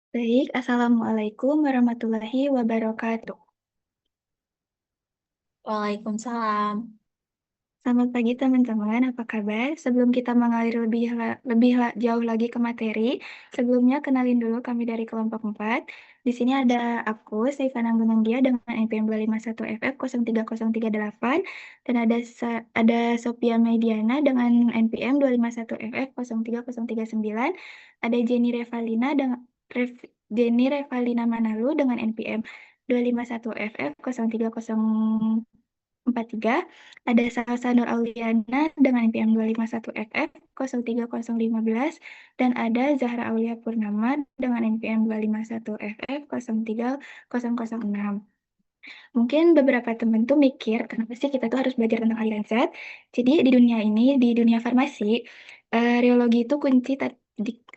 Baik, Assalamualaikum warahmatullahi wabarakatuh. Waalaikumsalam. Selamat pagi teman-teman, apa kabar? Sebelum kita mengalir jauh lagi ke materi, sebelumnya kenalin dulu kami dari kelompok 4. Di sini ada aku, Saifana Gunungdia dengan NPM 251FF 03038 dan ada Sophia Mediana dengan NPM 251FF 03039, ada Jenny Revalina Manalu dengan NPM 251FF 03043, ada Salsa Nur Auliana dengan NPM 251FF 03015, dan ada Zahra Aulia Purnama dengan NPM 251FF 03006. Mungkin beberapa teman tuh mikir, kenapa sih kita tuh harus belajar tentang aliran zat? Jadi di dunia ini, di dunia farmasi, reologi itu kunci.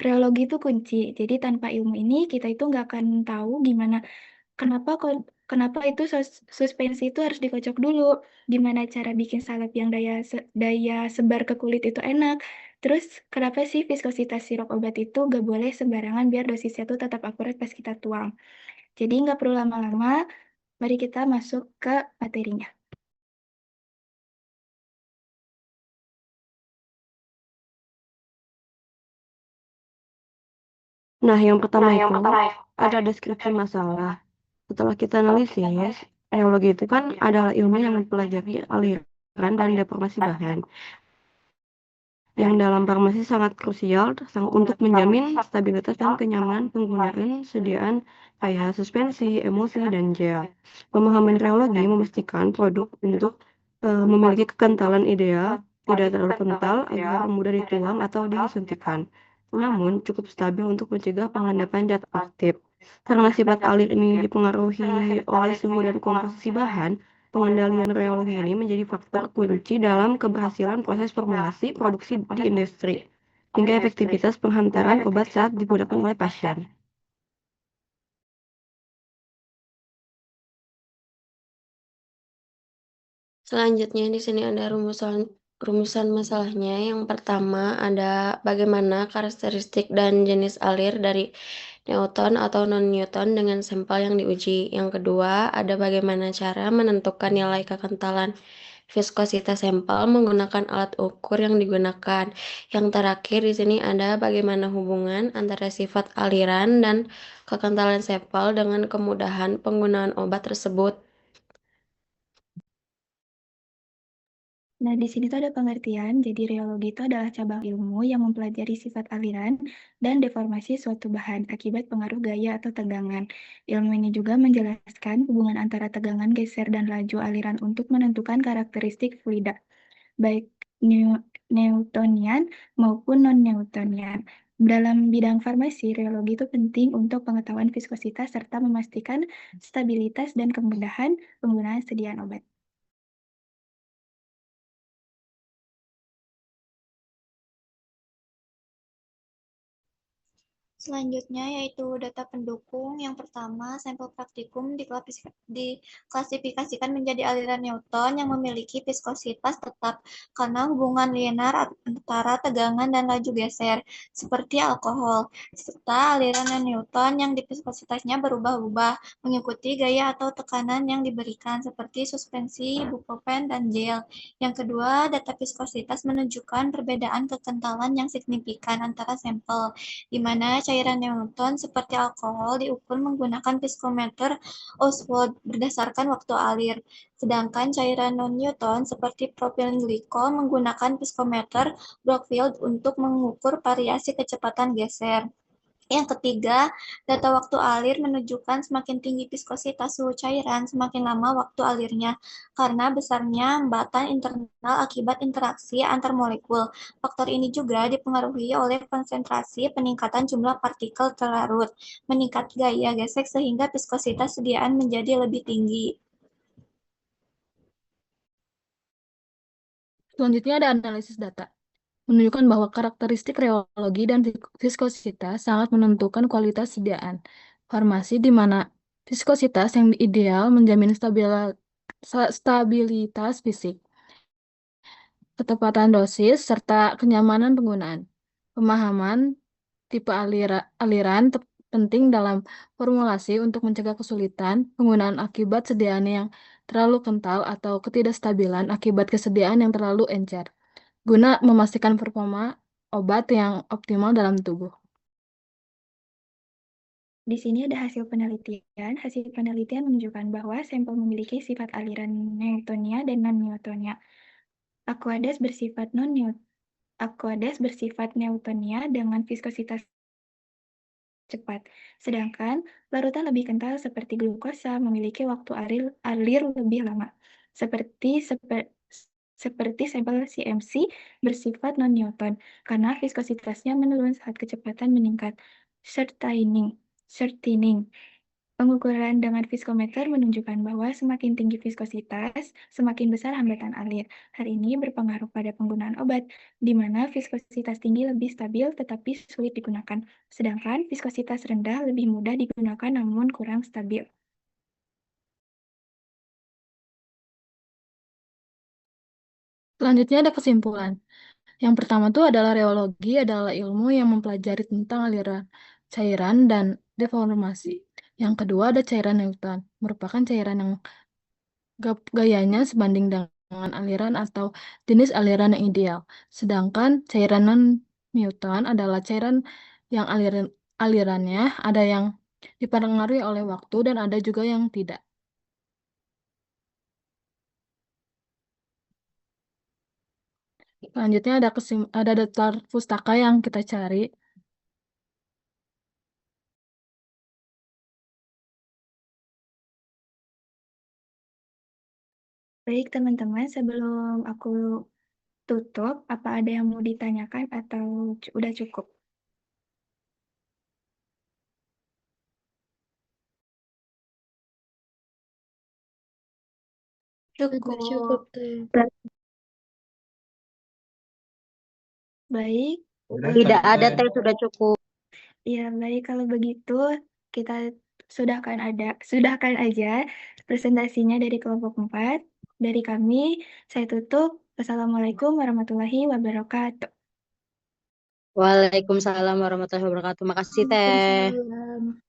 Reologi itu kunci. Jadi tanpa ilmu ini, kita itu nggak akan tahu kenapa itu suspensi itu harus dikocok dulu? Gimana cara bikin salep yang daya sebar ke kulit itu enak? Terus kenapa sih viskositas sirop obat itu gak boleh sembarangan biar dosisnya tuh tetap akurat pas kita tuang? Jadi nggak perlu lama-lama, mari kita masuk ke materinya. Nah, yang pertama itu ada deskripsi masalah. Setelah kita analisis, reologi itu kan adalah ilmu yang mempelajari aliran dan deformasi bahan, yang dalam farmasi sangat krusial untuk menjamin stabilitas dan kenyamanan penggunaan sediaan kayak suspensi, emulsi, dan gel. Pemahaman reologi memastikan produk untuk memiliki kekentalan ideal, tidak terlalu kental agar mudah dituang atau disuntikan, namun cukup stabil untuk mencegah pengendapan zat aktif. Karena sifat alir ini dipengaruhi oleh suhu dan komposisi bahan, pengendalian reologi ini menjadi faktor kunci dalam keberhasilan proses formulasi produksi di industri, hingga efektivitas penghantaran obat saat digunakan oleh pasien. Selanjutnya di sini ada rumusan masalahnya. Yang pertama ada bagaimana karakteristik dan jenis alir dari Newton atau non-Newton dengan sampel yang diuji. Yang kedua ada bagaimana cara menentukan nilai kekentalan viskositas sampel menggunakan alat ukur yang digunakan. Yang terakhir di sini ada bagaimana hubungan antara sifat aliran dan kekentalan sampel dengan kemudahan penggunaan obat tersebut. Nah, di sini tuh ada pengertian. Jadi, reologi itu adalah cabang ilmu yang mempelajari sifat aliran dan deformasi suatu bahan akibat pengaruh gaya atau tegangan. Ilmu ini juga menjelaskan hubungan antara tegangan, geser, dan laju aliran untuk menentukan karakteristik fluida, baik Newtonian maupun non-Newtonian. Dalam bidang farmasi, reologi itu penting untuk pengetahuan viskositas serta memastikan stabilitas dan kemudahan penggunaan sediaan obat. Selanjutnya yaitu data pendukung. Yang pertama, sampel praktikum diklasifikasikan menjadi aliran Newton yang memiliki viskositas tetap karena hubungan linear antara tegangan dan laju geser, seperti alkohol, serta aliran non-Newton yang viskositasnya berubah-ubah mengikuti gaya atau tekanan yang diberikan, seperti suspensi, ibuprofen, dan gel. Yang kedua, data viskositas menunjukkan perbedaan kekentalan yang signifikan antara sampel, di mana cairan Newton seperti alkohol diukur menggunakan piskometer Oswald berdasarkan waktu alir, sedangkan cairan non-Newton seperti propileng glikol menggunakan piskometer Brockfield untuk mengukur variasi kecepatan geser. Yang ketiga, data waktu alir menunjukkan semakin tinggi viskositas suhu cairan, semakin lama waktu alirnya, karena besarnya hambatan internal akibat interaksi antar molekul. Faktor ini juga dipengaruhi oleh konsentrasi peningkatan jumlah partikel terlarut, meningkat gaya gesek sehingga viskositas sediaan menjadi lebih tinggi. Selanjutnya ada analisis data, menunjukkan bahwa karakteristik reologi dan viskositas sangat menentukan kualitas sediaan farmasi, di mana viskositas yang ideal menjamin stabilitas fisik, ketepatan dosis, serta kenyamanan penggunaan. Pemahaman tipe aliran penting dalam formulasi untuk mencegah kesulitan, penggunaan akibat sediaan yang terlalu kental, atau ketidakstabilan akibat kesediaan yang terlalu encer, guna memastikan performa obat yang optimal dalam tubuh. Di sini ada hasil penelitian. Hasil penelitian menunjukkan bahwa sampel memiliki sifat aliran Newtonia dan non-Newtonia. Aqueous bersifat Newtonia dengan viskositas cepat, sedangkan larutan lebih kental seperti glukosa memiliki waktu alir lebih lama. Seperti sampel CMC bersifat non-Newton, karena viskositasnya menurun saat kecepatan meningkat. Shortening. Pengukuran dengan viskometer menunjukkan bahwa semakin tinggi viskositas, semakin besar hambatan alir. Hal ini berpengaruh pada penggunaan obat, di mana viskositas tinggi lebih stabil tetapi sulit digunakan, sedangkan viskositas rendah lebih mudah digunakan namun kurang stabil. Selanjutnya ada kesimpulan. Yang pertama itu adalah reologi adalah ilmu yang mempelajari tentang aliran cairan dan deformasi. Yang kedua ada cairan Newton, merupakan cairan yang gayanya sebanding dengan aliran atau jenis aliran yang ideal. Sedangkan cairan non-Newton adalah cairan yang alirannya ada yang dipengaruhi oleh waktu dan ada juga yang tidak. Selanjutnya ada daftar pustaka yang kita cari. Baik teman-teman, sebelum aku tutup, apa ada yang mau ditanyakan atau udah cukup? Cukup teh. Baik, Tidak ada teh, sudah cukup. ya baik kalau begitu kita sudahkan aja presentasinya dari kelompok 4. Dari kami, saya tutup. Wassalamualaikum warahmatullahi wabarakatuh. Waalaikumsalam warahmatullahi wabarakatuh. Makasih teh. Waalaikumsalam.